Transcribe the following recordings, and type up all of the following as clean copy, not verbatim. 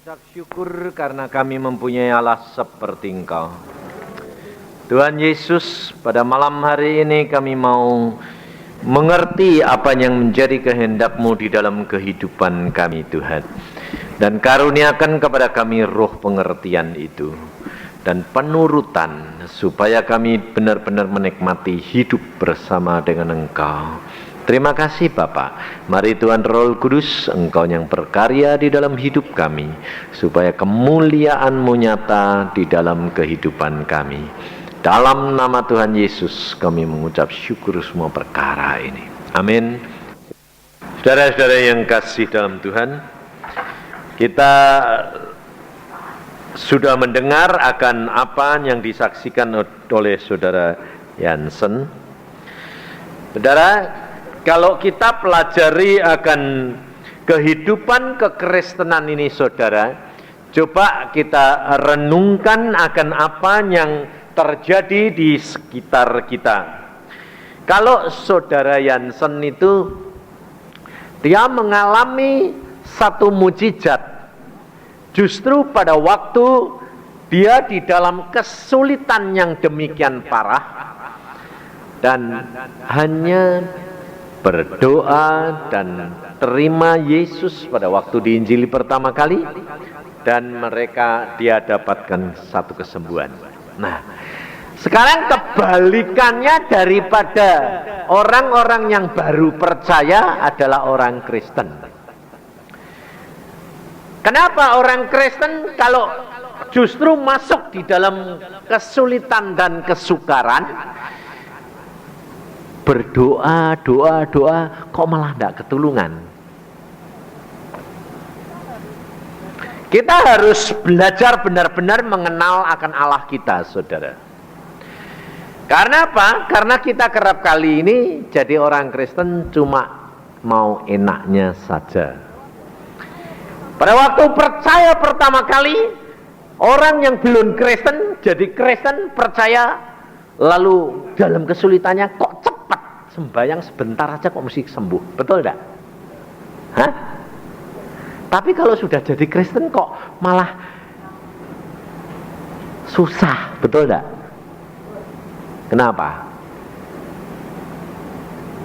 Mengucap syukur karena kami mempunyai Allah seperti Engkau. Tuhan Yesus, pada malam hari ini kami mau mengerti apa yang menjadi kehendak-Mu di dalam kehidupan kami, Tuhan. Dan karuniakan kepada kami roh pengertian itu dan penurutan, supaya kami benar-benar menikmati hidup bersama dengan Engkau. Terima kasih Bapa. Mari Tuhan Roh Kudus, Engkau yang berkarya di dalam hidup kami, supaya kemuliaan-Mu nyata di dalam kehidupan kami. Dalam nama Tuhan Yesus kami mengucap syukur semua perkara ini. Amin. Saudara-saudara yang kasih dalam Tuhan, kita sudah mendengar akan apa yang disaksikan oleh Saudara Jansen. Saudara, kalau kita pelajari akan kehidupan kekristenan ini, saudara, coba kita renungkan akan apa yang terjadi di sekitar kita. Kalau saudara Jansen itu, dia mengalami satu mukjizat. Justru pada waktu dia di dalam kesulitan yang demikian parah, dan hanya berdoa dan terima Yesus pada waktu diinjili pertama kali, dan dia dapatkan satu kesembuhan. Nah, sekarang kebalikannya daripada orang-orang yang baru percaya adalah orang Kristen. Kenapa orang Kristen kalau justru masuk di dalam kesulitan dan kesukaran, berdoa, doa, kok malah tidak ketulungan? Kita harus belajar benar-benar mengenal akan Allah kita, saudara. Karena apa? Karena kita kerap kali ini jadi orang Kristen cuma mau enaknya saja. Pada waktu percaya pertama kali, orang yang belum Kristen jadi Kristen, percaya, lalu dalam kesulitannya kok sembahyang sebentar aja kok mesti sembuh, betul enggak? Hah? Tapi kalau sudah jadi Kristen kok malah susah, betul enggak? Kenapa?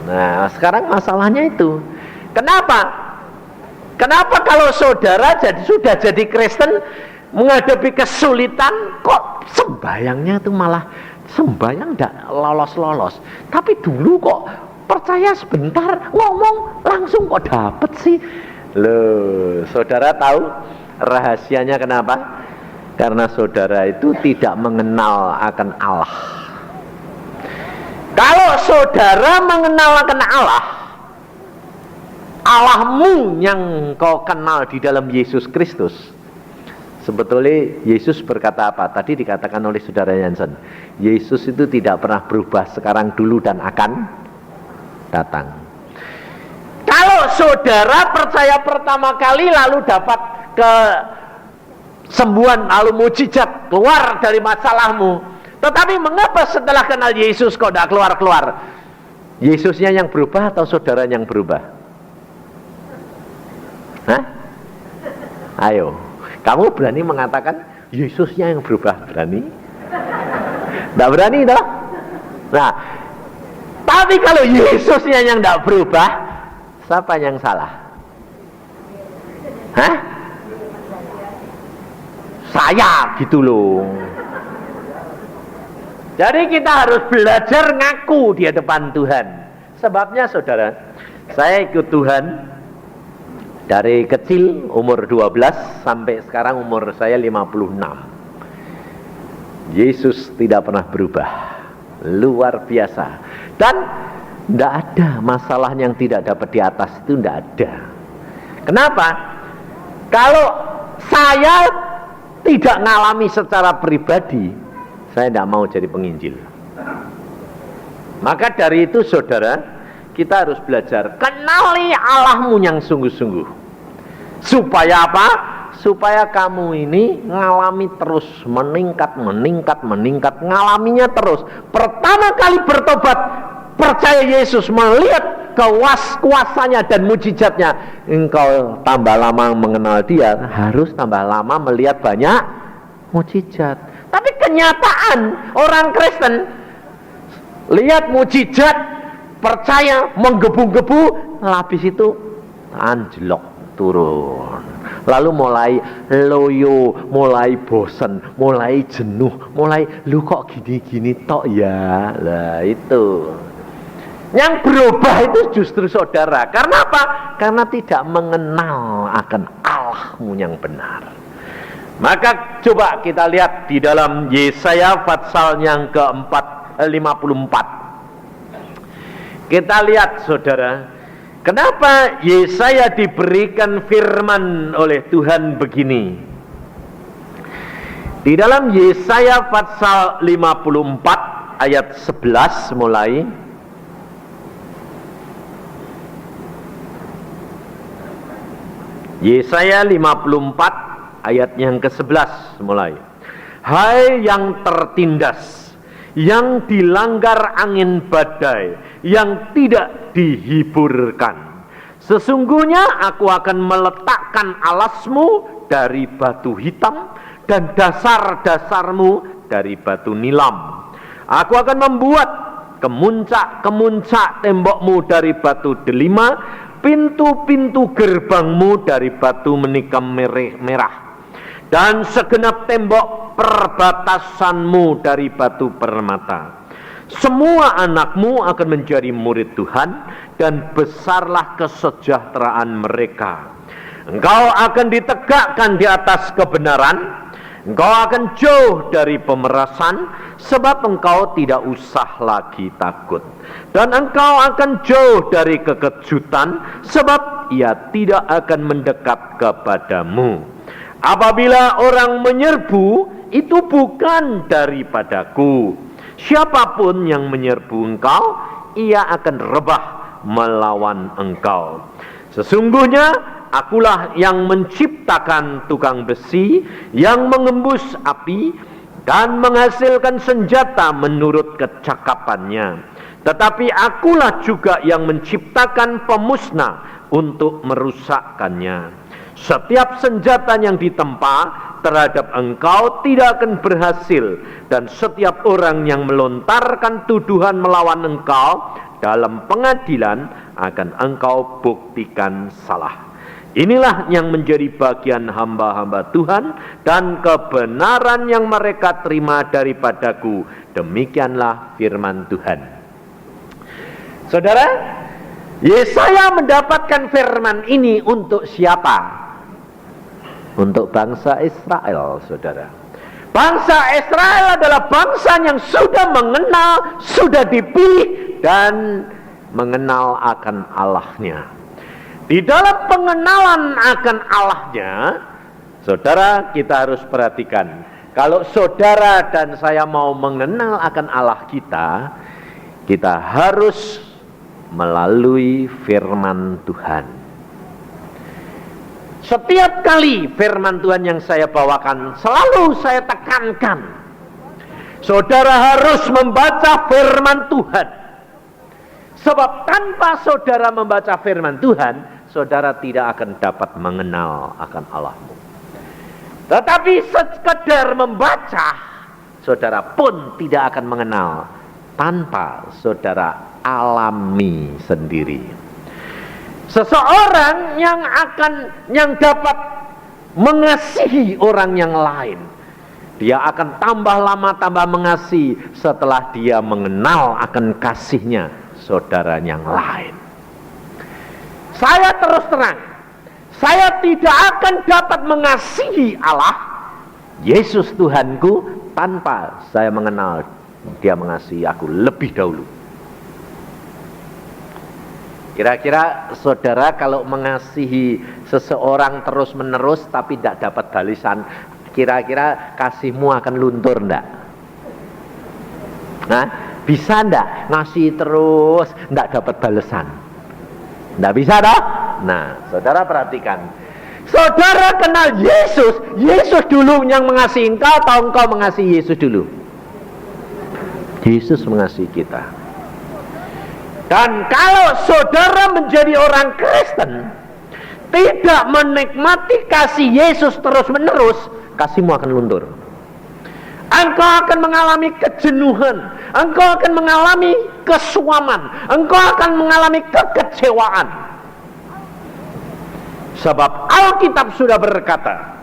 Nah, sekarang masalahnya itu. Kenapa? Kenapa kalau saudara sudah jadi Kristen, menghadapi kesulitan kok sembahyangnya itu malah sembahyang tidak lolos-lolos, tapi dulu kok percaya sebentar ngomong langsung kok dapet sih? Loh, saudara tahu rahasianya kenapa? Karena saudara itu tidak mengenal akan Allah. Kalau saudara mengenal akan Allah, Allahmu yang kau kenal di dalam Yesus Kristus. Sebetulnya Yesus berkata apa? Tadi dikatakan oleh saudara Jansen, Yesus itu tidak pernah berubah, sekarang, dulu, dan akan datang. Kalau saudara percaya pertama kali lalu dapat kesembuhan, lalu mukjizat, keluar dari masalahmu, tetapi mengapa setelah kenal Yesus kok tidak keluar-keluar? Yesusnya yang berubah atau saudara yang berubah? Hah? Ayo, kamu berani mengatakan Yesusnya yang berubah? Berani? Tidak berani toh? Nah, tapi kalau Yesusnya yang tidak berubah, siapa yang salah? Hah? Saya gitu loh. Jadi kita harus belajar ngaku di hadapan Tuhan. Sebabnya saudara, saya ikut Tuhan dari kecil, umur 12 sampai sekarang umur saya 56. Yesus tidak pernah berubah, luar biasa. Dan tidak ada masalah yang tidak dapat di atas itu, tidak ada. Kenapa? Kalau saya tidak ngalami secara pribadi, saya tidak mau jadi penginjil. Maka dari itu saudara, kita harus belajar kenali Allahmu yang sungguh-sungguh. Supaya apa? Supaya kamu ini ngalami terus, meningkat, ngalaminya terus. Pertama kali bertobat, percaya Yesus, melihat kuasanya dan mujizatnya, engkau tambah lama mengenal dia, harus tambah lama melihat banyak mujizat. Tapi kenyataan orang Kristen lihat mujizat, percaya, menggebu-gebu, habis itu anjlok turun. Lalu mulai loyo, mulai bosen, mulai jenuh, mulai lu kok gini-gini tok ya. Lah itu. Yang berubah itu justru saudara. Karena apa? Karena tidak mengenal akan Allahmu yang benar. Maka coba kita lihat di dalam Yesaya pasal yang ke-54. Kita lihat saudara, kenapa Yesaya diberikan firman oleh Tuhan begini. Di dalam Yesaya pasal 54 ayat 11 mulai. Yesaya 54 ayat yang ke-11 mulai. Hai yang tertindas, yang dilanggar angin badai, yang tidak dihiburkan, sesungguhnya aku akan meletakkan alasmu dari batu hitam dan dasar-dasarmu dari batu nilam. Aku akan membuat kemuncak-kemuncak tembokmu dari batu delima, pintu-pintu gerbangmu dari batu menikam merah, dan segenap tembok perbatasanmu dari batu permata. Semua anakmu akan menjadi murid Tuhan, dan besarlah kesejahteraan mereka. Engkau akan ditegakkan di atas kebenaran, engkau akan jauh dari pemerasan, sebab engkau tidak usah lagi takut. Dan engkau akan jauh dari kekejutan, sebab ia tidak akan mendekat kepadamu. Apabila orang menyerbu, itu bukan daripadaku. Siapapun yang menyerbu engkau, ia akan rebah melawan engkau. Sesungguhnya akulah yang menciptakan tukang besi, yang mengembus api dan menghasilkan senjata menurut kecakapannya. Tetapi akulah juga yang menciptakan pemusnah untuk merusakkannya. Setiap senjata yang ditempa terhadap engkau tidak akan berhasil, dan setiap orang yang melontarkan tuduhan melawan engkau dalam pengadilan akan engkau buktikan salah. Inilah yang menjadi bagian hamba-hamba Tuhan, dan kebenaran yang mereka terima daripadaku. Demikianlah firman Tuhan. Saudara, Yesaya mendapatkan firman ini untuk siapa? Untuk bangsa Israel, saudara. Bangsa Israel adalah bangsa yang sudah mengenal, sudah dipilih, dan mengenal akan Allahnya. Di dalam pengenalan akan Allahnya, saudara, kita harus perhatikan. Kalau saudara dan saya mau mengenal akan Allah kita harus melalui firman Tuhan. Setiap kali firman Tuhan yang saya bawakan, selalu saya tekankan, saudara harus membaca firman Tuhan. Sebab tanpa saudara membaca firman Tuhan, saudara tidak akan dapat mengenal akan Allahmu. Tetapi sekedar membaca, saudara pun tidak akan mengenal tanpa saudara alami sendiri. Seseorang yang dapat mengasihi orang yang lain, dia akan tambah lama tambah mengasihi setelah dia mengenal akan kasihnya saudara yang lain. Saya terus terang, saya tidak akan dapat mengasihi Allah, Yesus Tuhanku, tanpa saya mengenal dia mengasihi aku lebih dahulu. Kira-kira saudara kalau mengasihi seseorang terus menerus tapi tidak dapat balasan, kira-kira kasihmu akan luntur enggak? Nah, bisa enggak ngasih terus enggak dapat balasan? Enggak bisa toh? Nah, saudara perhatikan. Saudara kenal Yesus, Yesus dulu yang mengasihi engkau atau engkau mengasihi Yesus dulu? Yesus mengasihi kita. Dan kalau saudara menjadi orang Kristen, tidak menikmati kasih Yesus terus-menerus, kasihmu akan luntur. Engkau akan mengalami kejenuhan, engkau akan mengalami kesuaman, engkau akan mengalami kekecewaan. Sebab Alkitab sudah berkata,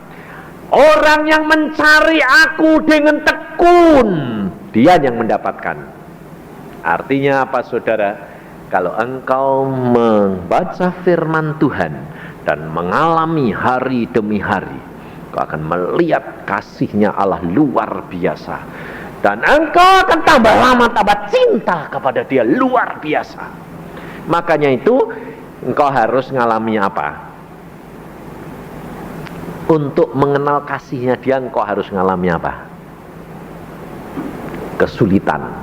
orang yang mencari aku dengan tekun, dia yang mendapatkan. Artinya apa, saudara? Kalau engkau membaca firman Tuhan dan mengalami hari demi hari, engkau akan melihat kasih-Nya Allah luar biasa. Dan engkau akan tambah lama tambah cinta kepada Dia luar biasa. Makanya itu engkau harus mengalami apa? Untuk mengenal kasih-Nya Dia, engkau harus mengalami apa? Kesulitan.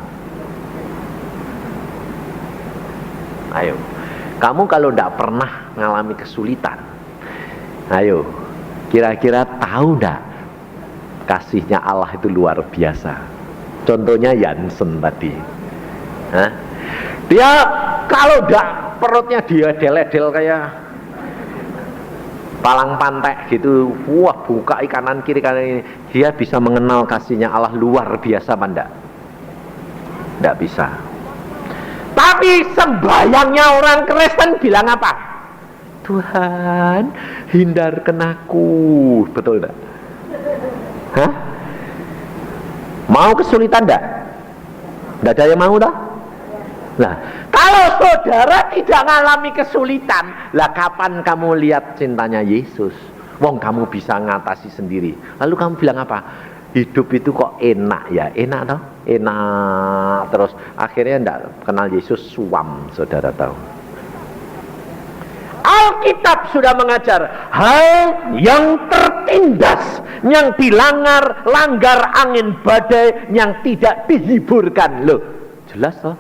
Ayo, kamu kalau tidak pernah mengalami kesulitan, ayo, kira-kira tahu tidak kasihnya Allah itu luar biasa? Contohnya Yansen tadi. Hah? Dia kalau tidak perutnya dia deledel kayak palang pantek gitu, wah, buka kanan kiri kanan ini, dia bisa mengenal kasihnya Allah luar biasa apa enggak? Tidak bisa. Tapi sembayangnya orang Kristen bilang apa? Tuhan, hindarkan aku. Betul enggak? Hah? Mau kesulitan enggak? Enggak ada yang mau dah? Nah, kalau saudara tidak mengalami kesulitan, lah kapan kamu lihat cintanya Yesus? Wong kamu bisa ngatasi sendiri. Lalu kamu bilang apa? Hidup itu kok enak ya? Enak toh? Enak. Terus akhirnya enggak kenal Yesus, suam, saudara tahu. Alkitab sudah mengajar hal yang tertindas, yang langgar angin badai, yang tidak dihiburkan. Loh, jelas toh?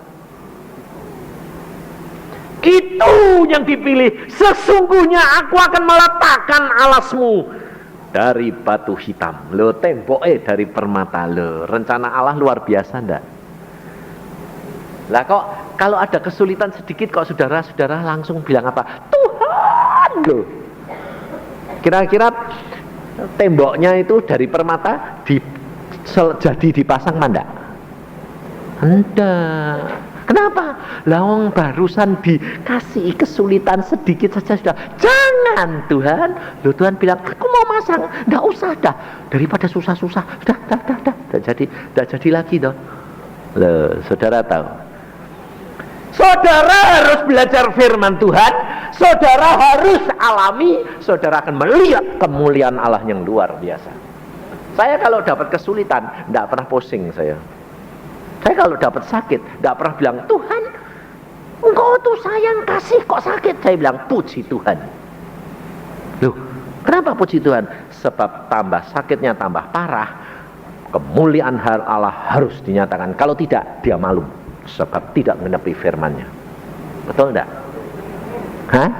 Itu yang dipilih. Sesungguhnya aku akan meletakkan alasmu dari batu hitam. Loh, temboknya dari permata. Loh, rencana Allah luar biasa enggak? Lah kok kalau ada kesulitan sedikit kok saudara-saudara langsung bilang apa? Tuhan loh. Kira-kira temboknya itu dari permata jadi dipasang enggak? Enggak. Kenapa? Lawang barusan dikasih kesulitan sedikit saja sudah. Jangan Tuhan. Loh, Tuhan bilang, aku mau masang. Nggak usah dah. Daripada susah-susah. Dah. Nggak jadi lagi dah. Loh, saudara tahu. Saudara harus belajar firman Tuhan. Saudara harus alami. Saudara akan melihat kemuliaan Allah yang luar biasa. Saya kalau dapat kesulitan, nggak pernah pusing saya. Saya kalau dapat sakit, tidak pernah bilang, Tuhan, Engkau tuh sayang kasih kok sakit. Saya bilang, puji Tuhan. Loh, kenapa puji Tuhan? Sebab tambah sakitnya tambah parah, kemuliaan Allah harus dinyatakan. Kalau tidak, dia malu. Sebab tidak menepi firman-Nya. Betul enggak? Hah?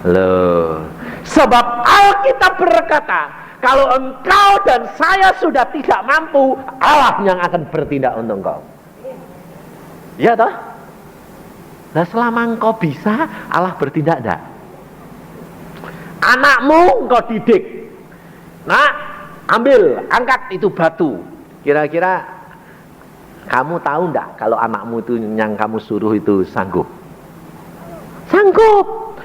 Loh, sebab Alkitab berkata, kalau engkau dan saya sudah tidak mampu, Allah yang akan bertindak untuk engkau. Ya toh? Nah, selama engkau bisa, Allah bertindak enggak? Anakmu engkau didik. Nah, ambil, angkat itu batu. Kira-kira kamu tahu enggak kalau anakmu itu yang kamu suruh itu sanggup? Sanggup.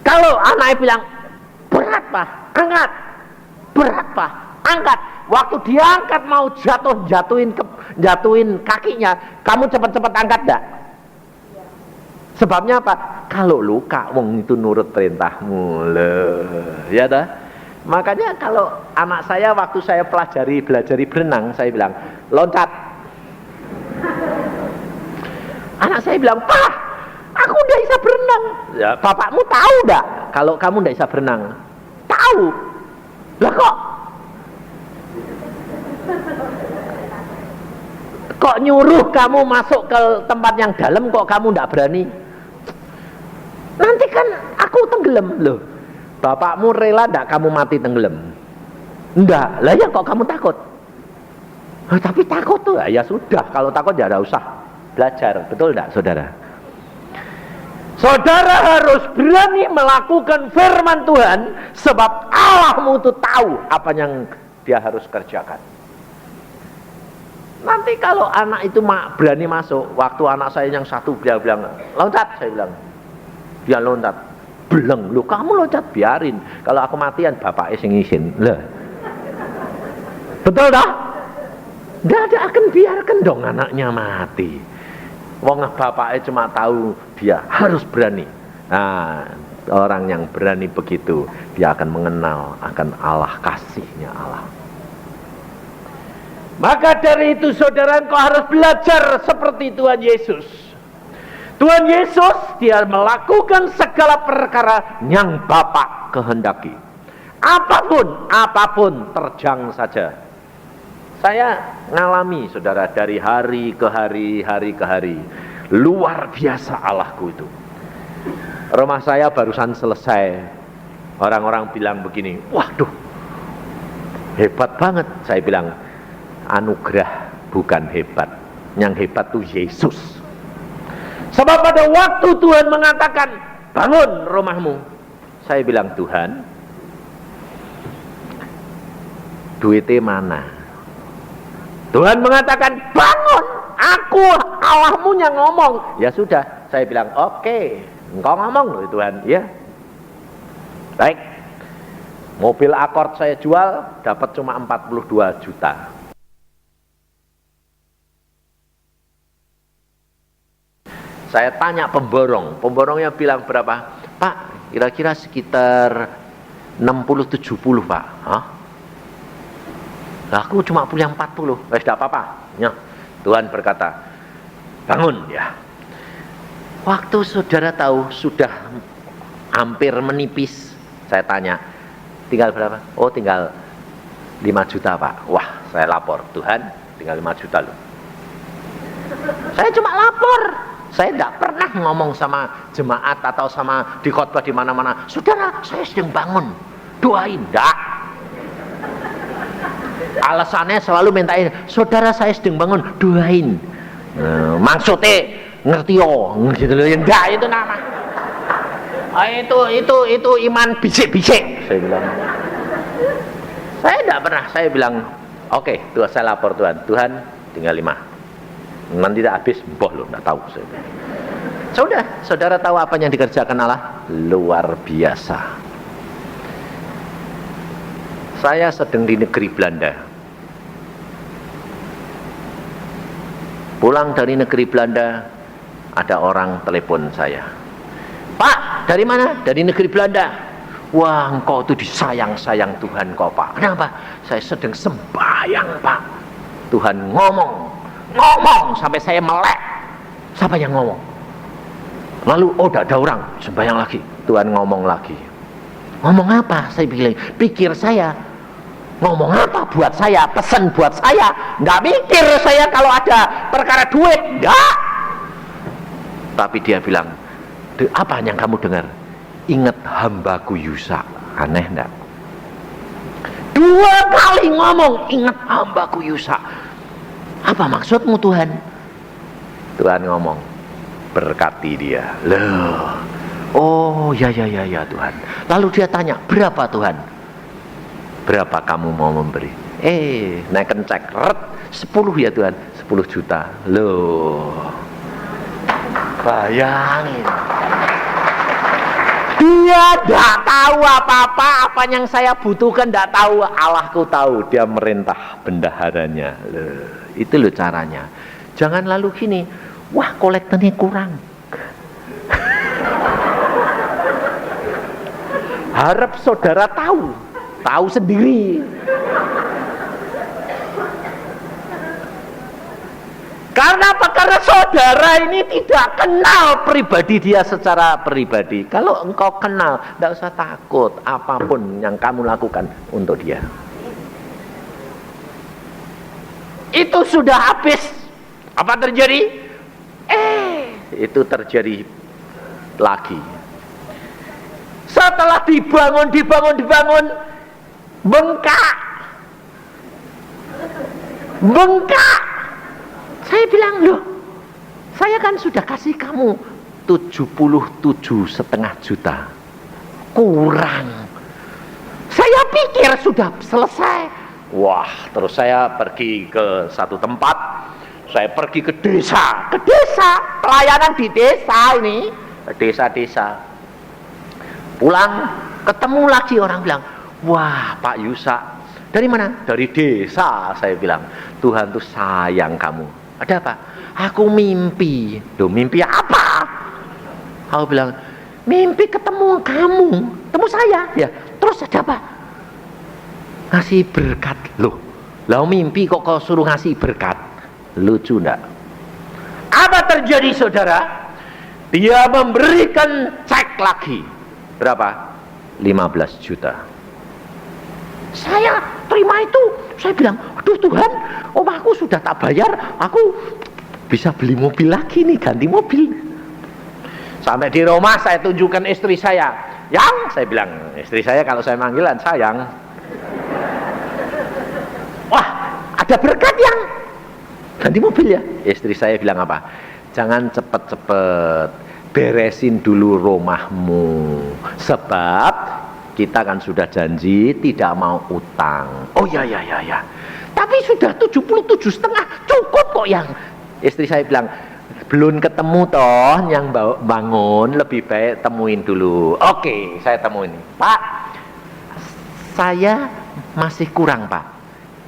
Kalau anaknya bilang, berat Pak, angkat. Berat Pak, angkat. Waktu dia angkat mau jatuhin kakinya, kamu cepat-cepat angkat enggak? Sebabnya apa? Kalau luka, wong itu nurut perintahmu. Loh, ya dah. Makanya kalau anak saya waktu saya belajari berenang, saya bilang, loncat. Anak saya bilang, Pak, aku udah bisa berenang. Ya, bapakmu tahu enggak kalau kamu enggak bisa berenang? Tahu. Lah kok nyuruh kamu masuk ke tempat yang dalam kok kamu enggak berani? Nanti kan aku tenggelam. Loh, bapakmu rela enggak kamu mati tenggelam? Enggak. Lah ya kok kamu takut? Tapi takut tuh ya sudah, kalau takut ya enggak usah belajar. Betul enggak saudara? Saudara harus berani melakukan firman Tuhan, sebab Allahmu itu tahu apa yang dia harus kerjakan. Nanti kalau anak itu berani masuk, waktu anak saya yang satu bilang loncat, saya bilang, dia loncat, beleng, lu kamu loncat biarin, kalau aku matian bapaknya sing izin, lah, betul dah? Tidak akan biarkan dong anaknya mati. Wong bapaknya cuma tahu dia harus berani. Nah, orang yang berani begitu, dia akan mengenal akan Allah, kasihnya Allah. Maka dari itu saudara, engkau harus belajar seperti Tuhan Yesus. Tuhan Yesus, dia melakukan segala perkara yang Bapa kehendaki. Apapun terjang saja. Saya ngalami saudara dari hari ke hari. Luar biasa Allahku itu. Rumah saya barusan selesai. Orang-orang bilang begini, waduh, hebat banget. Saya bilang, anugerah bukan hebat. Yang hebat itu Yesus. Sebab pada waktu Tuhan mengatakan, bangun rumahmu, saya bilang, Tuhan, duitnya mana? Tuhan mengatakan, bangun, aku Allahmu yang ngomong. Ya sudah, saya bilang, oke, engkau ngomong loh Tuhan, ya. Baik, mobil Accord saya jual, dapat cuma 42 juta. Saya tanya pemborongnya bilang berapa? Pak, kira-kira sekitar 60-70 Pak. Hah? Aku cuma punya 40. Tidak apa-apa. Ya. Tuhan berkata, bangun ya. Waktu saudara tahu sudah hampir menipis, saya tanya, tinggal berapa? Oh, tinggal 5 juta Pak. Wah, saya lapor, Tuhan, tinggal 5 juta loh. Saya cuma lapor. Saya tidak pernah ngomong sama jemaat atau sama di khotbah di mana-mana, saudara, saya sedang bangun, doain. Enggak. Alasannya selalu mintain, saudara saya sedang bangun, doain. Maksudnya ngerti gitu loh. Enggak, itu nama. Itu iman bisik-bisik. Saya bilang. Saya tidak pernah. Saya bilang, oke, Tuhan, saya lapor Tuhan, tinggal 5. Nanti tidak habis, boh loh, tidak tahu. Saya bilang. Sudah, saudara tahu apa yang dikerjakan Allah? Luar biasa. Saya sedang di negeri Belanda. Pulang dari negeri Belanda, ada orang telepon saya. Pak, dari mana? Dari negeri Belanda. Wah, engkau itu disayang-sayang Tuhan kau Pak. Kenapa? Saya sedang sembahyang Pak. Tuhan ngomong sampai saya melek. Siapa yang ngomong? Lalu, oh tidak ada orang, sembahyang lagi. Tuhan ngomong lagi. Ngomong apa? Saya pikir saya, ngomong apa buat saya, pesan buat saya. Nggak mikir saya kalau ada perkara duit, nggak. Tapi dia bilang, apa yang kamu dengar? Ingat hambaku Yusa. Aneh enggak? 2 kali ngomong, ingat hambaku Yusa. Apa maksudmu Tuhan? Tuhan ngomong, berkati dia. Loh, oh ya Tuhan. Lalu dia tanya, berapa Tuhan? Berapa kamu mau memberi? Naikkan cek, 10 ya Tuhan, 10 juta. Loh, bayangin. Dia tidak tahu apa-apa, apa yang saya butuhkan tidak tahu. Allahku tahu, dia merintah bendaharanya. Loh, itu loh caranya. Jangan lalu gini, wah kolektornya kurang. Harap saudara tahu sendiri. Karena apa? Karena saudara ini tidak kenal pribadi dia secara pribadi. Kalau engkau kenal, tidak usah takut apapun yang kamu lakukan untuk dia. Itu sudah habis. Apa terjadi? Itu terjadi lagi. Setelah dibangun, bengkak. Saya bilang, loh, saya kan sudah kasih kamu 77,5 juta. Kurang. Saya pikir sudah selesai. Wah, terus saya pergi ke satu tempat. Saya pergi ke desa. Ke desa, pelayanan di desa ini. Desa-desa. Pulang, ketemu lagi orang bilang, wah Pak Yusa, dari mana? Dari desa. Saya bilang, Tuhan tuh sayang kamu. Ada apa? Aku mimpi. Duh, mimpi apa? Aku bilang, mimpi ketemu kamu, ketemu saya. Ya, terus ada apa? Ngasih berkat. Loh, mimpi kok kau suruh ngasih berkat? Lucu enggak? Apa terjadi saudara? Dia memberikan cek lagi. Berapa? 15 juta. Saya terima itu. Saya bilang, aduh Tuhan, aku sudah tak bayar, aku bisa beli mobil lagi nih, ganti mobil. Sampai di rumah saya tunjukkan istri saya. Yang, saya bilang, istri saya kalau saya manggilan sayang. Wah, ada berkat yang ganti mobil ya. Istri saya bilang apa? Jangan cepet-cepet, beresin dulu rumahmu. Sebab kita kan sudah janji tidak mau utang. Oh ya. Tapi sudah 77,5 cukup kok yang. Istri saya bilang, belum ketemu toh yang bangun, lebih baik temuin dulu. Oke, saya temuin. Pak, saya masih kurang Pak.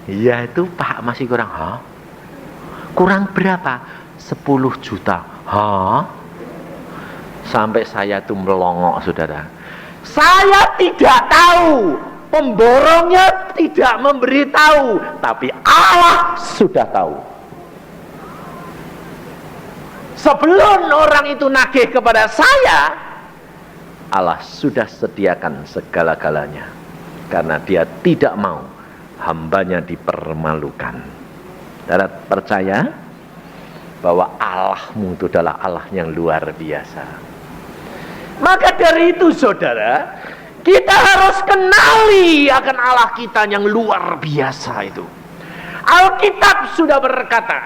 Iya itu Pak masih kurang. Hah? Kurang berapa? 10 juta. Hah? Sampai saya tuh melongok saudara. Saya tidak tahu, pemborongnya tidak memberitahu, tapi Allah sudah tahu. Sebelum orang itu nagih kepada saya, Allah sudah sediakan segala-galanya, karena Dia tidak mau hambanya dipermalukan. Saudara percaya bahwa Allahmu itu adalah Allah yang luar biasa. Maka dari itu saudara, kita harus kenali akan Allah kita yang luar biasa itu. Alkitab sudah berkata,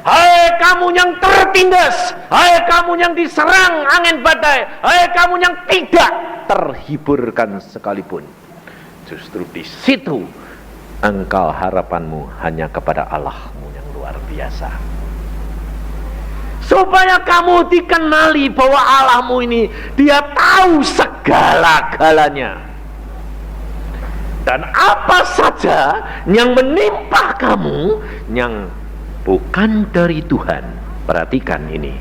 hai kamu yang tertindas, hai kamu yang diserang angin badai, hai kamu yang tidak terhiburkan sekalipun. Justru di situ engkau harapanmu hanya kepada Allahmu yang luar biasa. Supaya kamu dikenali bahwa Allahmu ini Dia tahu segala-galanya. Dan apa saja yang menimpa kamu yang bukan dari Tuhan, perhatikan ini.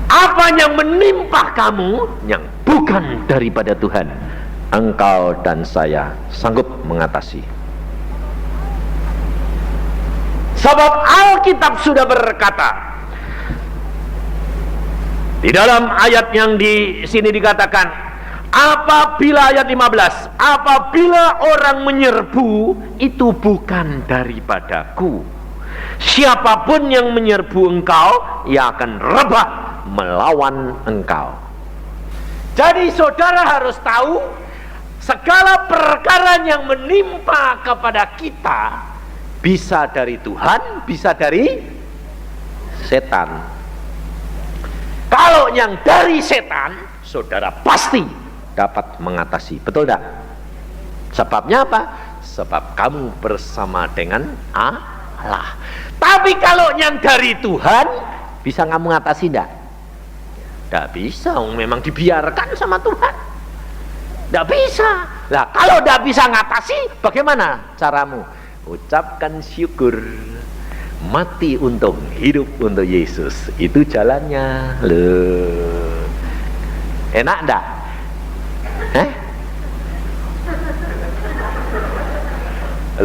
Apa yang menimpa kamu yang bukan daripada Tuhan, engkau dan saya sanggup mengatasi. Sebab Alkitab sudah berkata, di dalam ayat yang di sini dikatakan, apabila ayat 15, apabila orang menyerbu, itu bukan daripadaku. Siapapun yang menyerbu engkau, ia akan rebah melawan engkau. Jadi saudara harus tahu, segala perkara yang menimpa kepada kita bisa dari Tuhan, bisa dari setan. Kalau yang dari setan, saudara pasti dapat mengatasi. Betul tidak? Sebabnya apa? Sebab kamu bersama dengan Allah. Tapi kalau yang dari Tuhan, bisa kamu mengatasi tidak? Tidak bisa, memang dibiarkan sama Tuhan. Tidak bisa. Nah, kalau tidak bisa mengatasi, bagaimana caramu? Ucapkan syukur. Mati untuk hidup untuk Yesus, itu jalannya. Loh, enak enggak?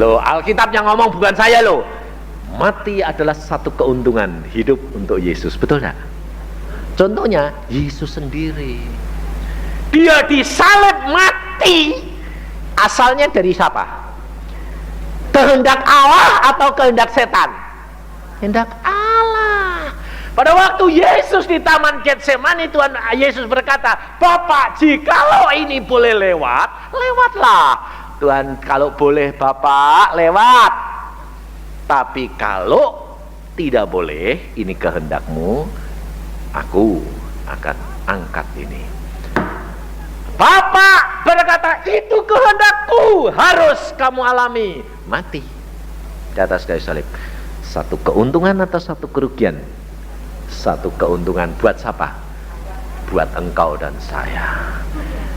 Loh, Alkitab yang ngomong bukan saya loh. Mati adalah satu keuntungan, hidup untuk Yesus, betul enggak? Contohnya Yesus sendiri, Dia disalib mati, asalnya dari siapa? Kehendak Allah atau kehendak setan? Kehendak Allah. Pada waktu Yesus di Taman Getsemani, Tuhan Yesus berkata, Bapak, jikalau ini boleh lewat, lewatlah. Tuhan, kalau boleh Bapak, lewat. Tapi kalau tidak boleh, ini kehendakmu, aku akan angkat ini. Bapak berkata, itu kehendakku, harus kamu alami. Mati di atas kayu salib. Satu keuntungan atau satu kerugian? Satu keuntungan buat siapa? Buat engkau dan saya.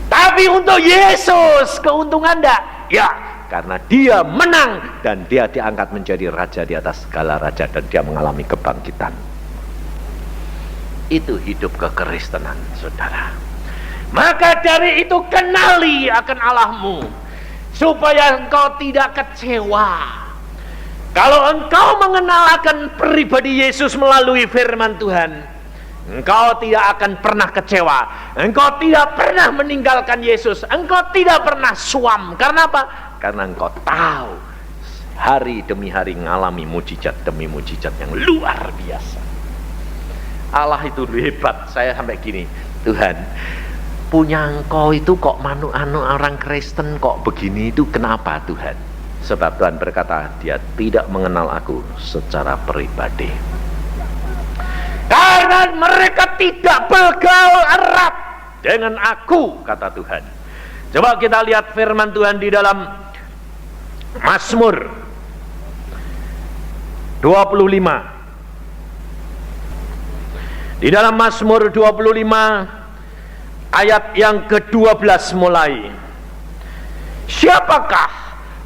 Tapi untuk Yesus keuntungan enggak? Ya, karena dia menang dan dia diangkat menjadi raja di atas segala raja dan dia mengalami kebangkitan. Itu hidup kekristenan, saudara. Maka dari itu kenali akan Allahmu supaya engkau tidak kecewa. Kalau engkau mengenal akan pribadi Yesus melalui firman Tuhan, engkau tidak akan pernah kecewa. Engkau tidak pernah meninggalkan Yesus. Engkau tidak pernah suam. Karena apa? Karena engkau tahu hari demi hari mengalami mujizat demi mujizat yang luar biasa. Allah itu hebat. Saya sampai gini, Tuhan, punya engkau itu kok orang Kristen kok begini, itu kenapa Tuhan? Sebab Tuhan berkata, dia tidak mengenal aku secara pribadi. Karena mereka tidak bergaul erat dengan aku, kata Tuhan. Coba kita lihat firman Tuhan di dalam Mazmur 25. Di dalam Mazmur 25 ayat yang ke-12 mulai. Siapakah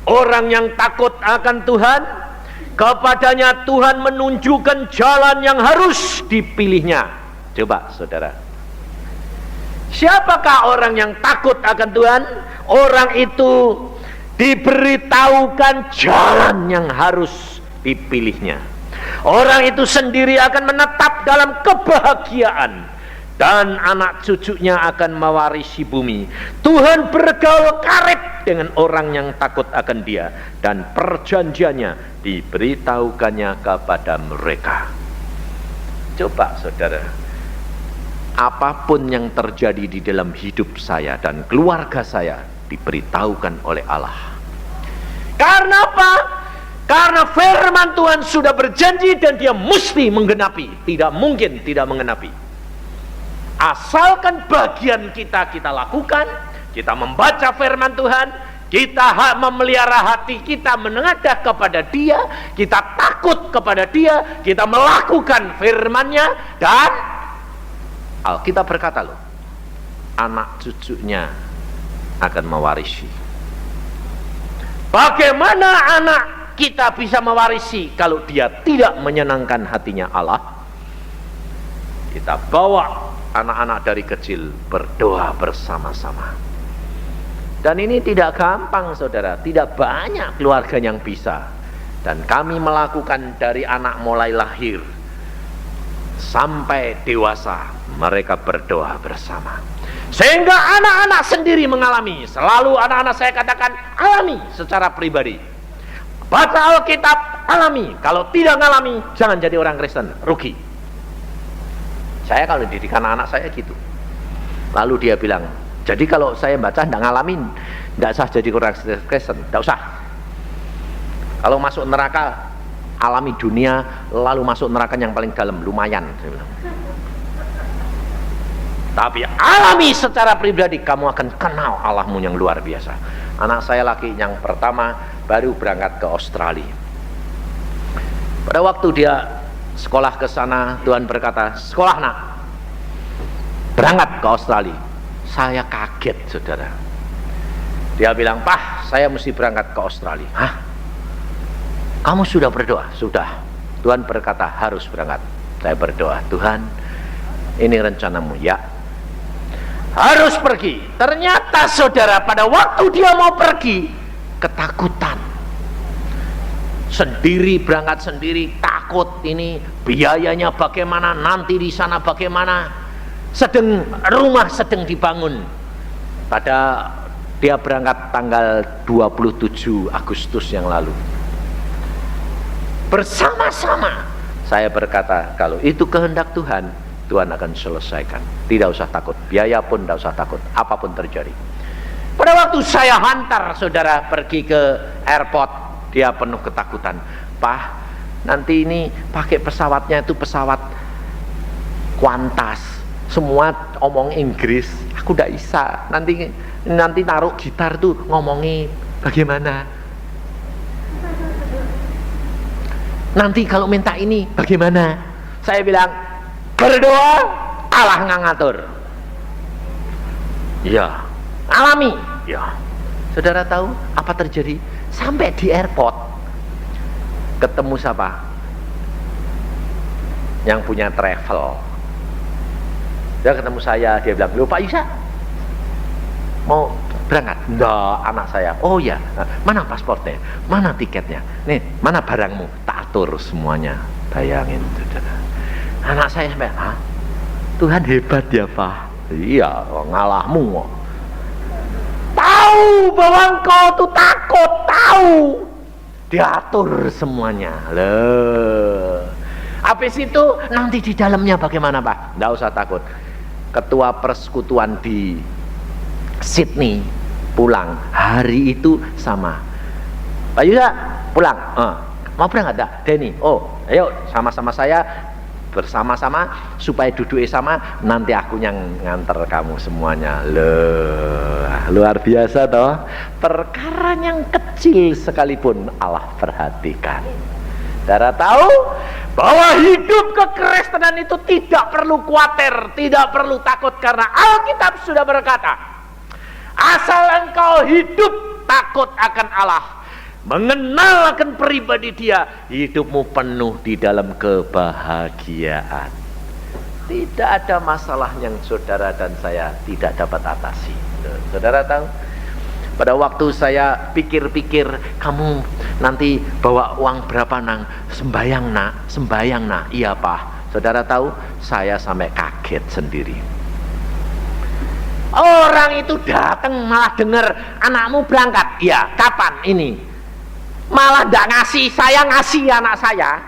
orang yang takut akan Tuhan? Kepadanya Tuhan menunjukkan jalan yang harus dipilihnya. Coba saudara, siapakah orang yang takut akan Tuhan? Orang itu diberitahukan jalan yang harus dipilihnya. Orang itu sendiri akan menetap dalam kebahagiaan, dan anak cucunya akan mewarisi bumi. Tuhan bergaul karib dengan orang yang takut akan dia, dan perjanjiannya diberitahukannya kepada mereka. Coba saudara, apapun yang terjadi di dalam hidup saya dan keluarga saya diberitahukan oleh Allah. Karena apa? Karena firman Tuhan sudah berjanji dan dia mesti menggenapi. Tidak mungkin tidak menggenapi. Asalkan bagian kita lakukan, kita membaca firman Tuhan, kita memelihara hati kita menengadah kepada dia, kita takut kepada dia, kita melakukan firman-Nya, dan Alkitab berkata loh, anak cucunya akan mewarisi. Bagaimana anak kita bisa mewarisi kalau dia tidak menyenangkan hatinya Allah? Kita bawa anak-anak dari kecil berdoa bersama-sama. Dan ini tidak gampang saudara, tidak banyak keluarga yang bisa. Dan kami melakukan dari anak mulai lahir sampai dewasa, mereka berdoa bersama. Sehingga anak-anak sendiri mengalami. Selalu anak-anak saya katakan, alami secara pribadi. Baca Alkitab, alami. Kalau tidak ngalami, jangan jadi orang Kristen, rugi. Saya kalau dididik anak-anak saya gitu. Lalu dia bilang, jadi kalau saya baca tidak ngalamin, tidak usah jadi orang Kristen, tidak usah. Kalau masuk neraka, alami dunia, lalu masuk neraka yang paling dalam, lumayan. Saya bilang. Tapi alami secara pribadi, kamu akan kenal Allahmu yang luar biasa. Anak saya laki yang pertama baru berangkat ke Australia. Pada waktu dia sekolah ke sana, Tuhan berkata, sekolah nak, berangkat ke Australia. Saya kaget saudara. Dia bilang, Pak, saya mesti berangkat ke Australia. Hah? Kamu sudah berdoa? Sudah. Tuhan berkata harus berangkat. Saya berdoa, Tuhan, ini rencanamu. Ya, harus pergi. Ternyata saudara, pada waktu dia mau pergi, ketakutan. Sendiri, berangkat sendiri, takut ini biayanya bagaimana, nanti di sana bagaimana. Rumah sedang dibangun. Pada dia berangkat tanggal 27 Agustus yang lalu. Bersama-sama saya berkata, kalau itu kehendak Tuhan, Tuhan akan selesaikan. Tidak usah takut, biaya pun tidak usah takut, apapun terjadi. Pada waktu saya hantar saudara pergi ke airport, dia penuh ketakutan. Pak, nanti ini pakai pesawatnya itu pesawat Qantas. semua omong Inggris, aku tidak bisa. Nanti taruh gitar tuh ngomongin bagaimana? Nanti kalau minta ini bagaimana? Saya bilang berdoa, Allah nggak ngatur. Ya, alami. Ya, saudara tahu apa terjadi? Sampai di airport ketemu siapa? Yang punya travel. Dia ketemu saya, dia bilang, "Loh Pak Yusa, mau berangkat?" "Enggak, anak saya." "Oh ya, mana paspornya? Mana tiketnya? Nih, mana barangmu?" Tak atur semuanya. Bayangin, saudara. Anak saya sampai, "Hah? Tuhan hebat ya Pak." "Iya, ngalahmu kok." Tahu bahwa engkau tuh takut, tahu. Diatur semuanya. Loh. Habis itu nanti di dalamnya bagaimana Pak? Nggak usah takut. Ketua persekutuan di Sydney pulang hari itu sama. "Pak Yusa pulang, mau berangkat enggak? Denny, oh ayo sama-sama saya bersama-sama supaya duduknya sama, nanti aku yang nganter kamu semuanya." Loh, luar biasa toh. Perkara yang kecil sekalipun Allah perhatikan. Saudara tahu bahwa hidup kekristenan itu tidak perlu khawatir, tidak perlu takut, karena Alkitab sudah berkata, asal engkau hidup takut akan Allah, mengenal akan pribadi Dia, hidupmu penuh di dalam kebahagiaan. Tidak ada masalah yang saudara dan saya tidak dapat atasi. Saudara tahu, pada waktu saya pikir-pikir, kamu nanti bawa uang berapa nang? Sembayang nak. Iya Pak. Saudara tahu, saya sampai kaget sendiri. Orang itu datang malah dengar, "Anakmu berangkat." "Ya, kapan ini?" Malah tidak ngasih, saya ngasih anak saya.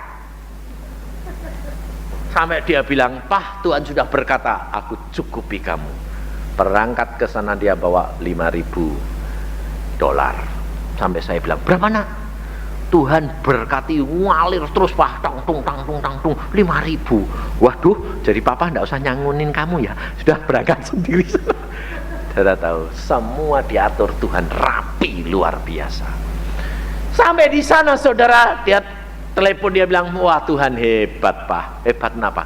Sampai dia bilang, "Pak, Tuhan sudah berkata, aku cukupi kamu." Berangkat ke sana dia bawa $5.000. Sampai saya bilang, "Berapa nak?" "Tuhan berkati ngalir terus Pak, tang tung 5.000. Waduh, jadi papa enggak usah nyangunin kamu ya, sudah berangkat sendiri. Saudara tahu, semua diatur Tuhan rapi luar biasa. Sampai di sana saudara, dia telepon, dia bilang, "Wah Tuhan hebat Pak." "Hebat kenapa?"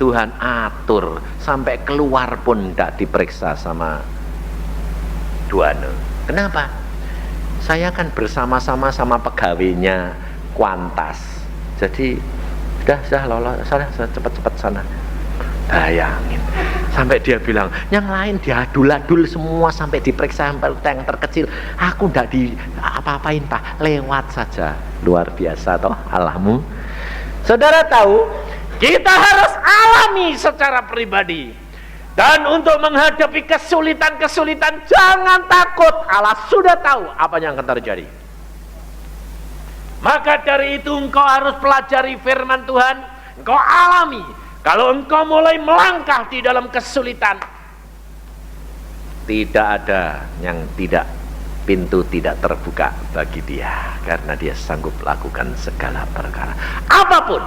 "Tuhan atur sampai keluar pun tidak diperiksa sama Duane." "Kenapa?" "Saya kan bersama-sama sama pegawainya Kuantas. Jadi sudah lolos, sana cepat-cepat sana." Bayangin. Sampai dia bilang, yang lain diadul-adul semua sampai diperiksa sampai yang terkecil. Aku tidak di apa-apain Pak, lewat saja. Luar biasa toh Allahmu. Saudara tahu, kita harus alami secara pribadi. Dan untuk menghadapi kesulitan-kesulitan, jangan takut. Allah sudah tahu apa yang akan terjadi. Maka dari itu engkau harus pelajari firman Tuhan. Engkau alami. Kalau engkau mulai melangkah di dalam kesulitan, tidak ada yang pintu tidak terbuka bagi Dia, karena Dia sanggup lakukan segala perkara apapun.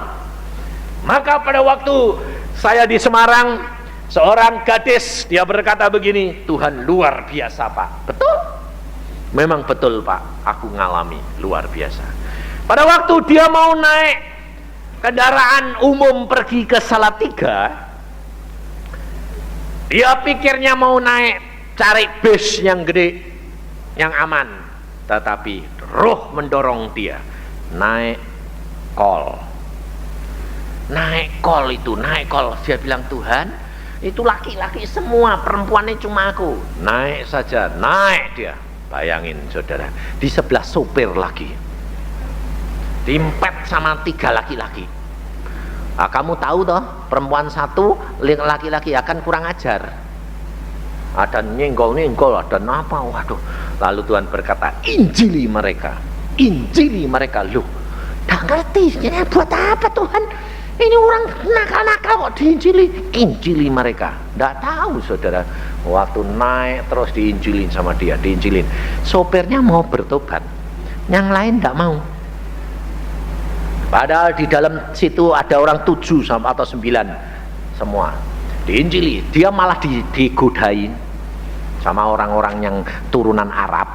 Maka pada waktu saya di Semarang, seorang gadis, dia berkata begini, "Tuhan luar biasa Pak." Betul, memang betul Pak, aku ngalami luar biasa. Pada waktu dia mau naik kendaraan umum pergi ke Salatiga, dia pikirnya mau naik cari bis yang gede, yang aman, tetapi roh mendorong dia naik kol. Naik kol. Dia bilang, "Tuhan, itu laki-laki semua, perempuannya cuma aku." Naik saja, naik dia. Bayangin saudara, di sebelah sopir lagi, diimpet sama 3 laki-laki. Nah, kamu tahu toh, perempuan 1, laki-laki akan kurang ajar. Ada nyenggol, ada apa, waduh. Lalu Tuhan berkata, injili mereka. Loh, tak ngerti, ya buat apa Tuhan? Ini orang nakal-nakal kok injili mereka. Tidak tahu saudara. Waktu naik terus diinjilin sama dia, diinjilin. Sopirnya mau bertobat, yang lain tidak mau. Padahal di dalam situ ada orang 7 atau 9 semua. diinjili, dia malah digodain sama orang-orang yang turunan Arab,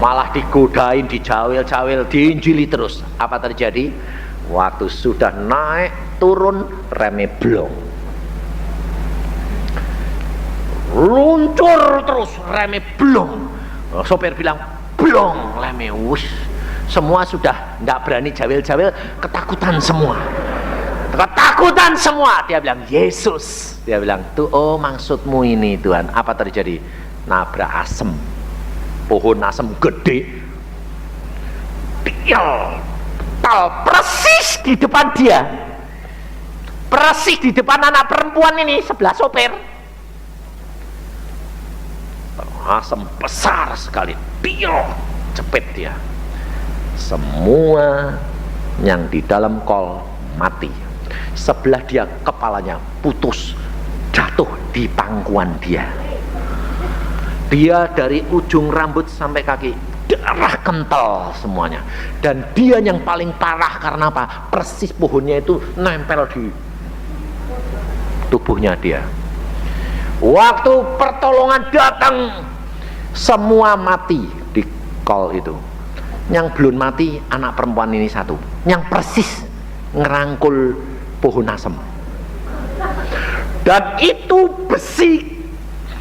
malah digodain, dijawil-jawil, diinjili terus. Apa terjadi? Waktu sudah naik turun, remnya blong, luncur terus, remnya blong. Sopir bilang blong, remnya wush. Semua sudah tidak berani jawil-jawil, ketakutan semua. Dia bilang Yesus, dia bilang tuh, oh maksudmu ini Tuhan. Apa terjadi? Nabrak asem, pohon asem gede, tal persis di depan dia, persis di depan anak perempuan ini sebelah sopir. Asem besar sekali, cepet dia. Semua yang di dalam kol mati. Sebelah dia kepalanya putus, jatuh di pangkuan dia. Dia dari ujung rambut sampai kaki darah kental semuanya. Dan dia yang paling parah karena apa? Persis pohonnya itu nempel di tubuhnya dia. Waktu pertolongan datang, semua mati di kol itu. Yang belum mati anak perempuan ini satu, yang persis ngerangkul pohon asem. Dan itu besi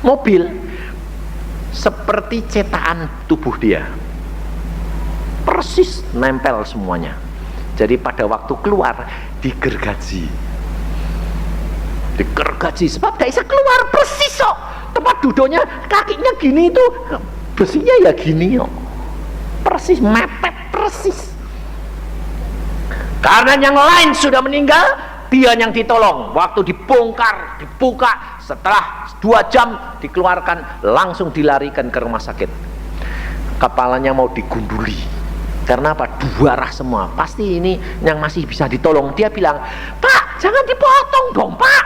mobil seperti cetakan tubuh dia, persis nempel semuanya. Jadi pada waktu keluar digergaji sebab gak bisa keluar, persis kok. Tempat duduknya, kakinya gini itu besinya ya gini kok, persis mepet persis. Karena yang lain sudah meninggal, dia yang ditolong. Waktu dibongkar, dibuka, setelah 2 jam dikeluarkan, langsung dilarikan ke rumah sakit. Kepalanya mau digunduli. Karena apa? Darah semua. Pasti ini yang masih bisa ditolong. Dia bilang, Pak, jangan dipotong dong, Pak.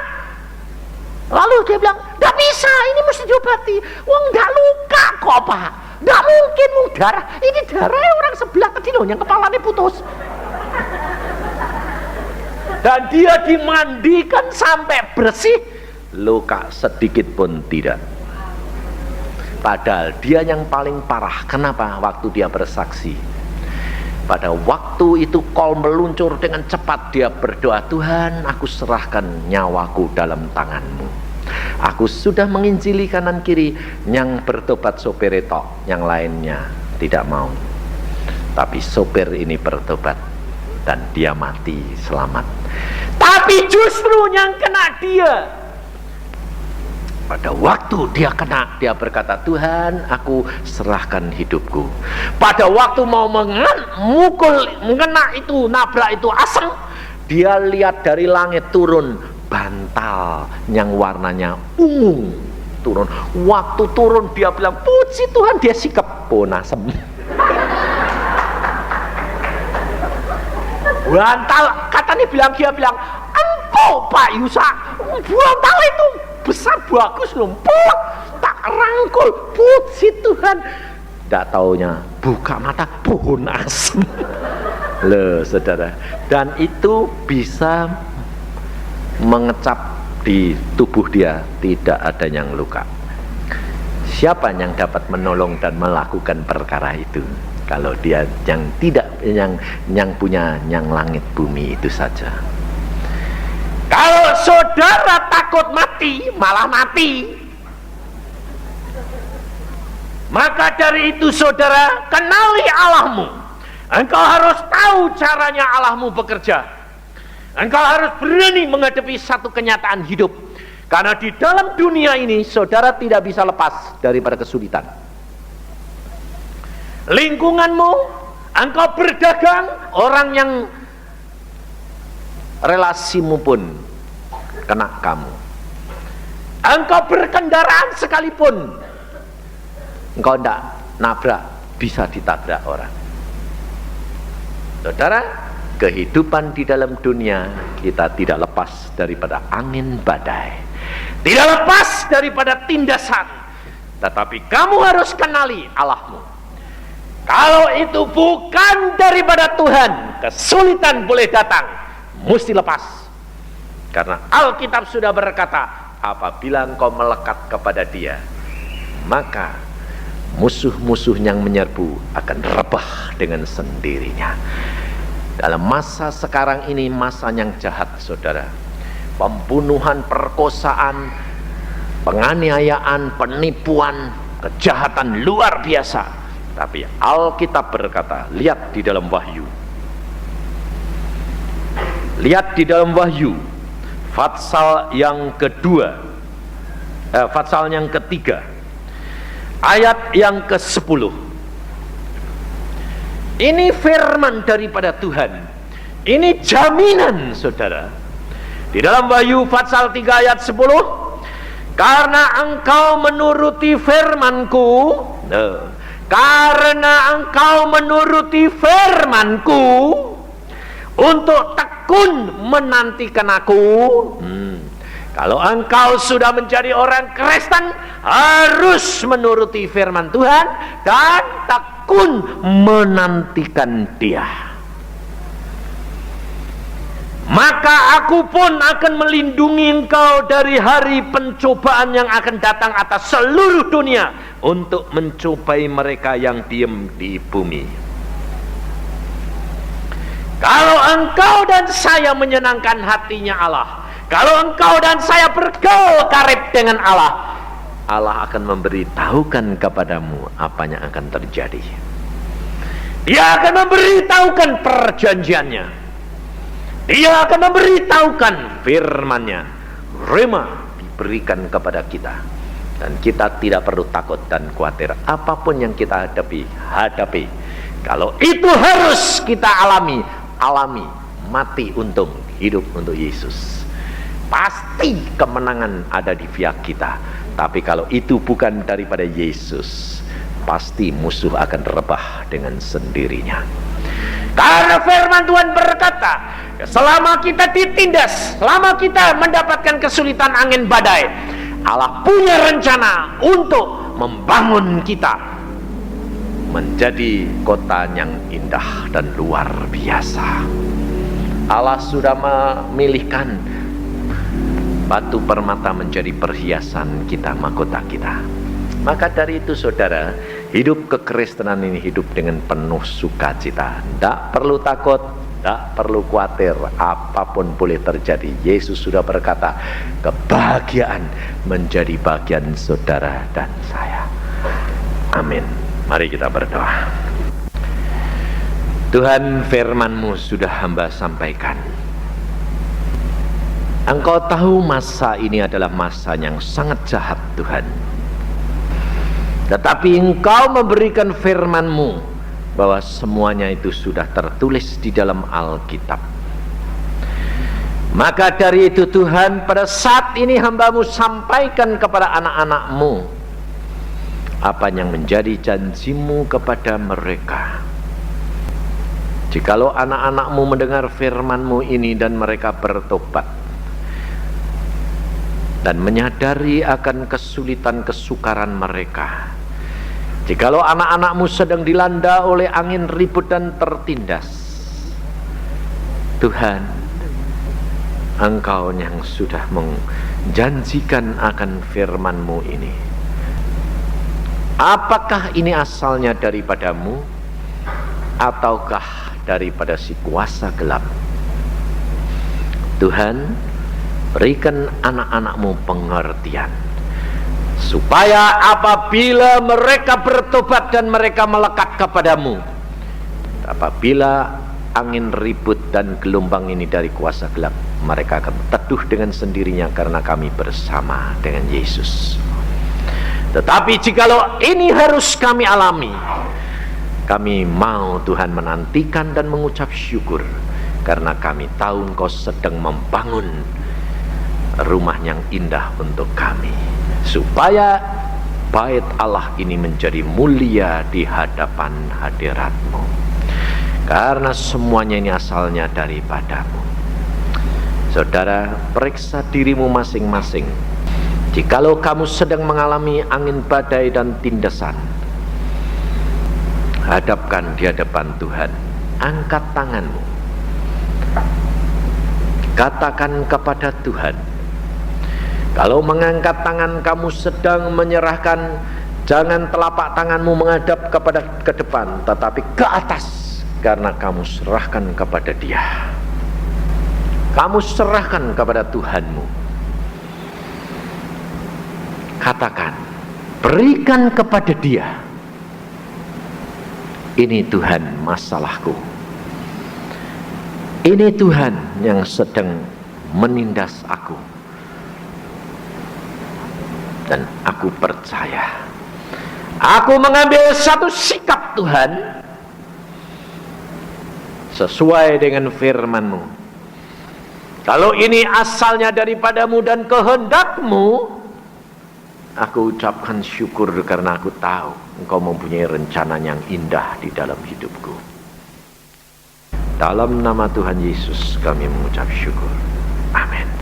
Lalu dia bilang, nggak bisa, ini mesti diobati. Wong nggak luka kok, Pak. Nggak mungkin mau darah. Ini darahnya orang sebelah tadi loh, yang kepalanya putus. Dan dia dimandikan sampai bersih, luka sedikit pun tidak. Padahal dia yang paling parah. Kenapa? Waktu dia bersaksi, pada waktu itu kol meluncur dengan cepat, dia berdoa, Tuhan, aku serahkan nyawaku dalam tanganmu. Aku sudah menginjili kanan kiri. Yang bertobat sopir itu, yang lainnya tidak mau. Tapi sopir ini bertobat dan dia mati selamat. Tapi justru yang kena dia. Pada waktu dia kena, dia berkata, Tuhan, aku serahkan hidupku. Pada waktu mau mengena itu, nabrak itu asem, dia lihat dari langit turun bantal yang warnanya ungu turun. Waktu turun dia bilang, puji Tuhan, dia sikap pohon asem. Bantal, katanya dia bilang, empuk Pak Yusa, bantal itu besar bagus loh, tak rangkul, puji Tuhan. Tidak taunya buka mata pohon asem. Loh saudara, dan itu bisa mengecap di tubuh dia, tidak ada yang luka. Siapa yang dapat menolong dan melakukan perkara itu? Kalau dia yang tidak, yang punya yang langit bumi itu saja. Kalau saudara takut mati, malah mati. Maka dari itu saudara, kenali Allahmu. Engkau harus tahu caranya Allahmu bekerja. Engkau harus berani menghadapi satu kenyataan hidup. Karena di dalam dunia ini saudara tidak bisa lepas daripada kesulitan. Lingkunganmu, engkau berdagang, orang yang relasimu pun kena kamu. Engkau berkendaraan sekalipun, engkau tidak nabrak, bisa ditabrak orang. Saudara, kehidupan di dalam dunia kita tidak lepas daripada angin badai, tidak lepas daripada tindasan. Tetapi kamu harus kenali Allahmu. Kalau itu bukan daripada Tuhan, kesulitan boleh datang, mesti lepas. Karena Alkitab sudah berkata, apabila engkau melekat kepada Dia, maka musuh-musuh yang menyerbu akan rebah dengan sendirinya. Dalam masa sekarang ini, masa yang jahat, saudara. Pembunuhan, perkosaan, penganiayaan, penipuan, kejahatan luar biasa. Tapi Alkitab berkata, lihat di dalam Wahyu. Lihat di dalam Wahyu Fatsal yang kedua, Fatsal yang ketiga, ayat yang ke-10. Ini firman daripada Tuhan. Ini jaminan, saudara. Di dalam Wahyu Fatsal 3 ayat 10, karena engkau menuruti firman-Ku, karena engkau menuruti firman-Ku untuk tekun menantikan Aku. Kalau engkau sudah menjadi orang Kristen, harus menuruti firman Tuhan dan tekun menantikan Dia. Maka Aku pun akan melindungi engkau dari hari pencobaan yang akan datang atas seluruh dunia untuk mencobai mereka yang diam di bumi. Kalau engkau dan saya menyenangkan hatinya Allah, kalau engkau dan saya bergaul karib dengan Allah, Allah akan memberitahukan kepadamu apa yang akan terjadi. Dia akan memberitahukan perjanjiannya. Dia akan memberitahukan firman-Nya. Rema diberikan kepada kita, dan kita tidak perlu takut dan khawatir. Apapun yang kita hadapi. Kalau itu harus kita alami, mati untung, hidup untuk Yesus. Pasti kemenangan ada di pihak kita. Tapi kalau itu bukan daripada Yesus, pasti musuh akan rebah dengan sendirinya. Karena firman Tuhan berkata, selama kita ditindas, selama kita mendapatkan kesulitan angin badai, Allah punya rencana untuk membangun kita menjadi kota yang indah dan luar biasa. Allah sudah memilihkan batu permata menjadi perhiasan kita, mahkota kita. Maka dari itu, saudara, hidup kekristenan ini hidup dengan penuh sukacita. Tidak perlu takut, tidak perlu khawatir, apapun boleh terjadi. Yesus sudah berkata, kebahagiaan menjadi bagian saudara dan saya. Amin. Mari kita berdoa. Tuhan, firman-Mu sudah hamba sampaikan. Engkau tahu masa ini adalah masa yang sangat jahat, Tuhan. Tetapi Engkau memberikan firman-Mu bahwa semuanya itu sudah tertulis di dalam Alkitab. Maka dari itu Tuhan, pada saat ini hamba-Mu sampaikan kepada anak-anak-Mu apa yang menjadi janji-Mu kepada mereka. Jikalau anak-anak-Mu mendengar firman-Mu ini dan mereka bertobat dan menyadari akan kesulitan kesukaran mereka, jikalau anak-anak-Mu sedang dilanda oleh angin ribut dan tertindas, Tuhan, Engkau yang sudah menjanjikan akan firman-Mu ini, apakah ini asalnya daripada-Mu ataukah daripada si kuasa gelap? Tuhan, berikan anak-anak-Mu pengertian, supaya apabila mereka bertobat dan mereka melekat kepadamu, apabila angin ribut dan gelombang ini dari kuasa gelap, mereka akan teduh dengan sendirinya karena kami bersama dengan Yesus. Tetapi jikalau ini harus kami alami, kami mau Tuhan menantikan dan mengucap syukur, karena kami tahu Engkau sedang membangun rumah yang indah untuk kami, supaya bait Allah ini menjadi mulia di hadapan hadirat-Mu, karena semuanya ini asalnya daripada-Mu. Saudara, periksa dirimu masing-masing. Jikalau kamu sedang mengalami angin badai dan tindasan, hadapkan di hadapan Tuhan, angkat tanganmu, Katakan kepada Tuhan, kalau mengangkat tangan kamu sedang menyerahkan, jangan telapak tanganmu menghadap ke depan, tetapi ke atas, karena kamu serahkan kepada Dia. Kamu serahkan kepada Tuhanmu. Katakan, berikan kepada Dia. Ini Tuhan masalahku. Ini Tuhan yang sedang menindas aku. Dan aku percaya, aku mengambil satu sikap Tuhan sesuai dengan firman-Mu. Kalau ini asalnya daripadamu dan kehendak-Mu, aku ucapkan syukur karena aku tahu Engkau mempunyai rencana yang indah di dalam hidupku. Dalam nama Tuhan Yesus kami mengucap syukur. Amin.